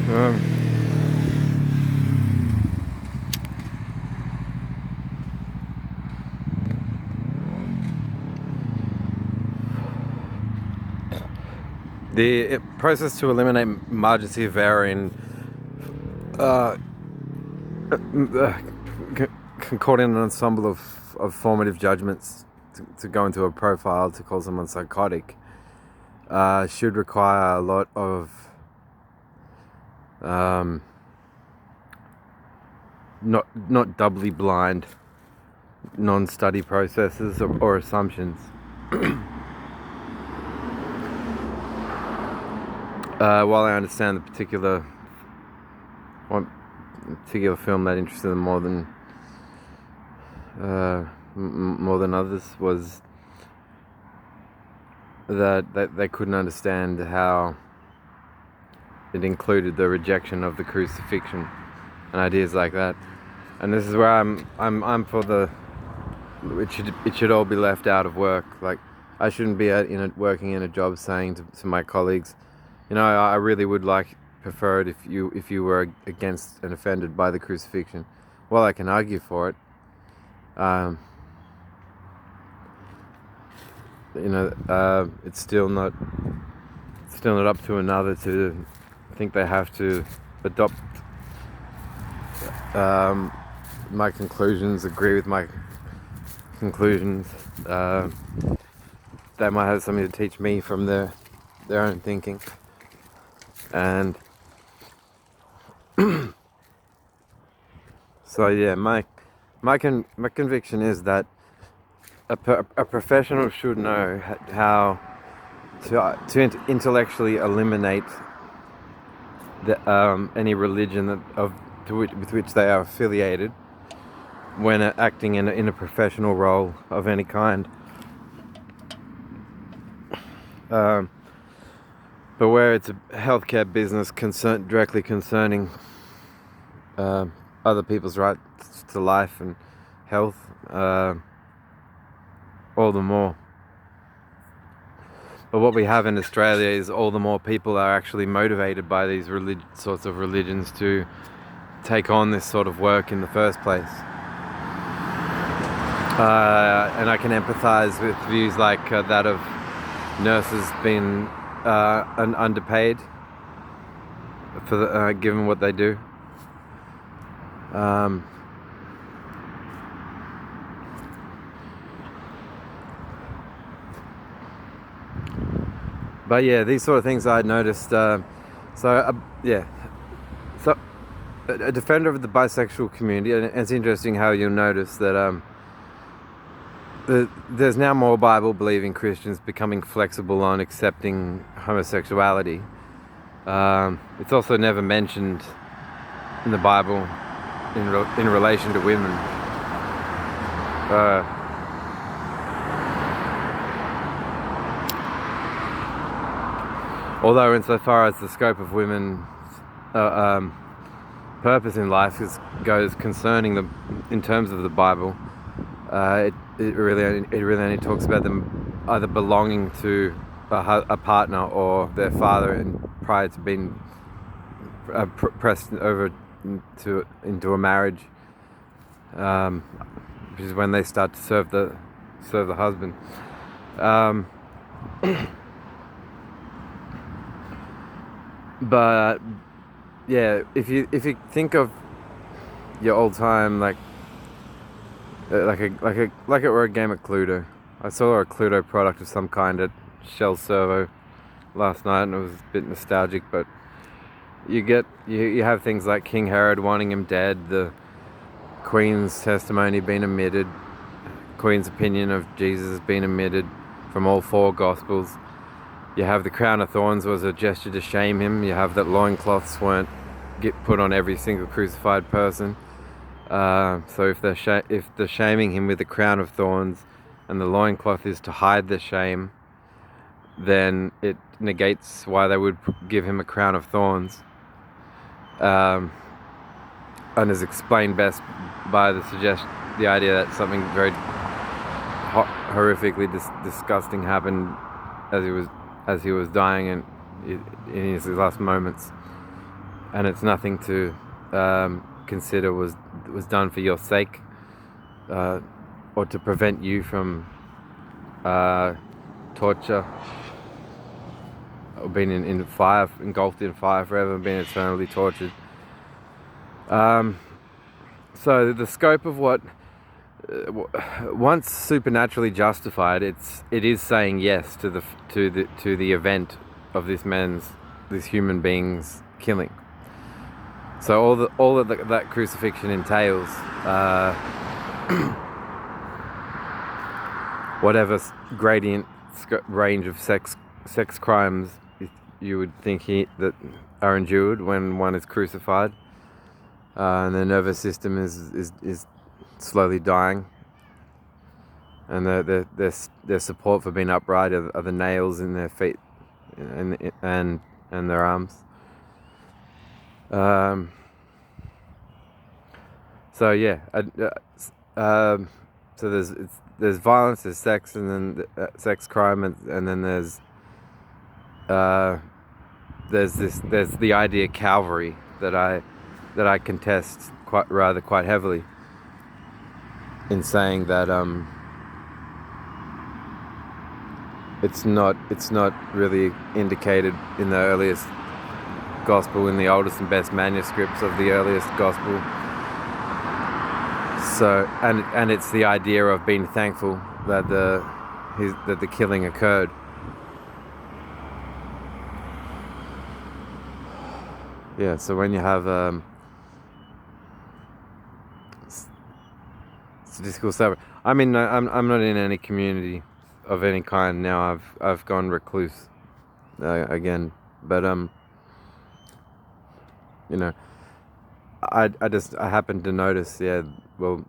Um, the process to eliminate margins of error in concording an ensemble of formative judgments to go into a profile to call someone psychotic should require a lot of not doubly blind non-study processes or assumptions. While I understand the particular film that interested them more than others was that they couldn't understand how it included the rejection of the crucifixion and ideas like that. And this is where I'm for the it should all be left out of work. Like, I shouldn't be working in a job saying to my colleagues, I really would prefer it if you were against and offended by the crucifixion. Well, I can argue for it. It's still not up to another to think they have to adopt my conclusions, agree with my conclusions. They might have something to teach me from their own thinking. And so yeah, my conviction is that a professional should know how to intellectually eliminate any religion with which they are affiliated when acting in a professional role of any kind. But where it's a healthcare business directly concerning other people's rights to life and health, all the more. But what we have in Australia is all the more people are actually motivated by these sorts of religions to take on this sort of work in the first place. And I can empathise with views like that of nurses being underpaid for given what they do. But yeah, these sort of things I noticed. So a defender of the bisexual community, and it's interesting how you'll notice that there's now more Bible-believing Christians becoming flexible on accepting homosexuality. It's also never mentioned in the Bible in relation to women. Although insofar as the scope of women's purpose in life goes concerning them in terms of the Bible, it really only talks about them either belonging to a partner or their father, and prior to being pressed over into a marriage, which is when they start to serve the husband. But yeah, if you think of your old time like it were a game of Cluedo. I saw a Cluedo product of some kind at Shell Servo last night, and it was a bit nostalgic. But you have things like King Herod wanting him dead, the Queen's testimony being omitted, Queen's opinion of Jesus has been omitted from all four Gospels. You have the crown of thorns was a gesture to shame him. You have that loincloths weren't put on every single crucified person. So if they're shaming him with the crown of thorns, and the loincloth is to hide the shame, then it negates why they would give him a crown of thorns. And is explained best by the idea that something very horrifically disgusting happened as he was dying in his last moments. and it's nothing to consider was done for your sake, or to prevent you from torture, or being in fire, engulfed in fire forever, being eternally tortured. So the scope of what, once supernaturally justified, it is saying yes to the event of this human being's killing. So all that crucifixion entails, whatever gradient range of sex crimes you would think that are endured when one is crucified, and their nervous system is slowly dying, and their support for being upright are the nails in their feet and their arms. So yeah, so there's violence, there's sex, and then sex crime, and then there's the idea Calvary that I contest quite heavily, in saying that it's not really indicated in the earliest gospel, in the oldest and best manuscripts of the earliest gospel. So and it's the idea of being thankful that the killing occurred. Yeah, so when you have statistical stuff, I mean, I'm not in any community of any kind now. I've gone recluse again, but you know, I happened to notice, well,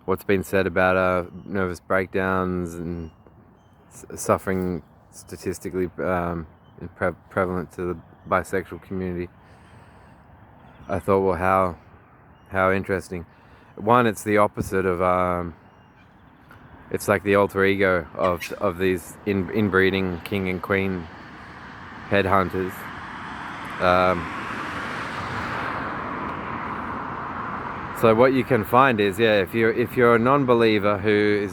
what's been said about nervous breakdowns and suffering statistically prevalent to the bisexual community. I thought, well, how interesting. One, it's the opposite of it's like the alter ego of these inbreeding king and queen headhunters. So what you can find is, if you're a non-believer who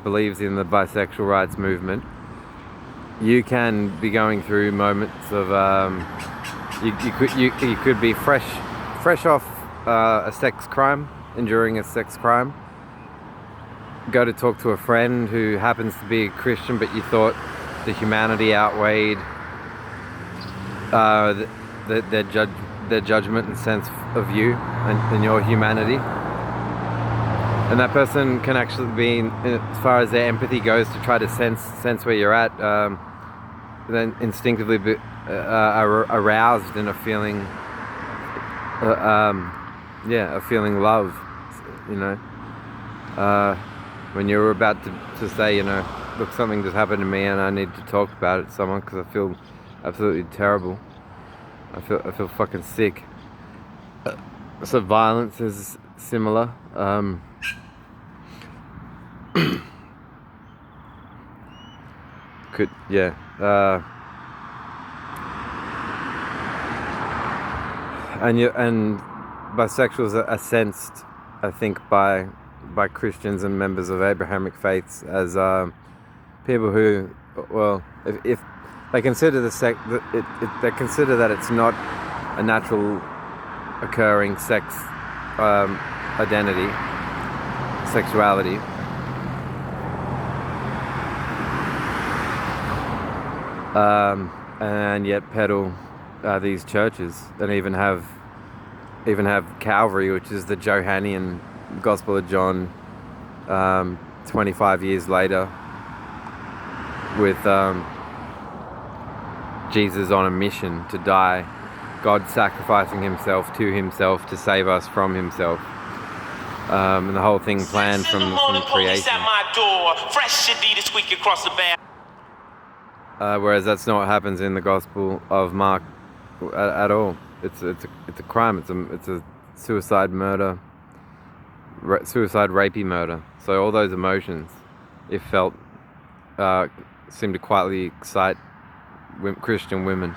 believes in the bisexual rights movement, you can be going through moments of you could be fresh off a sex crime, enduring a sex crime. Go to talk to a friend who happens to be a Christian, but you thought the humanity outweighed their judgment and sense of you and your humanity. And that person can actually be, as far as their empathy goes, to try to sense where you're at, then instinctively be aroused in a feeling, a feeling love, when you're about to say, look, something just happened to me and I need to talk about it to someone because I feel absolutely terrible. I feel fucking sick. So violence is similar. And bisexuals are sensed, I think, by Christians and members of Abrahamic faiths as people who, well, if they consider they consider that it's not a natural occurring sex identity, sexuality. And yet peddle these churches, and even have Calvary, which is the Johannine Gospel of John, 25 years later, with Jesus on a mission to die, God sacrificing himself to save us from himself. And the whole thing planned from creation. At my door. Fresh Adidas squeak across the back. Whereas that's not what happens in the Gospel of Mark at all. It's a crime. It's a suicide murder, suicide rapey murder. So all those emotions, if felt, seem to quietly excite Christian women.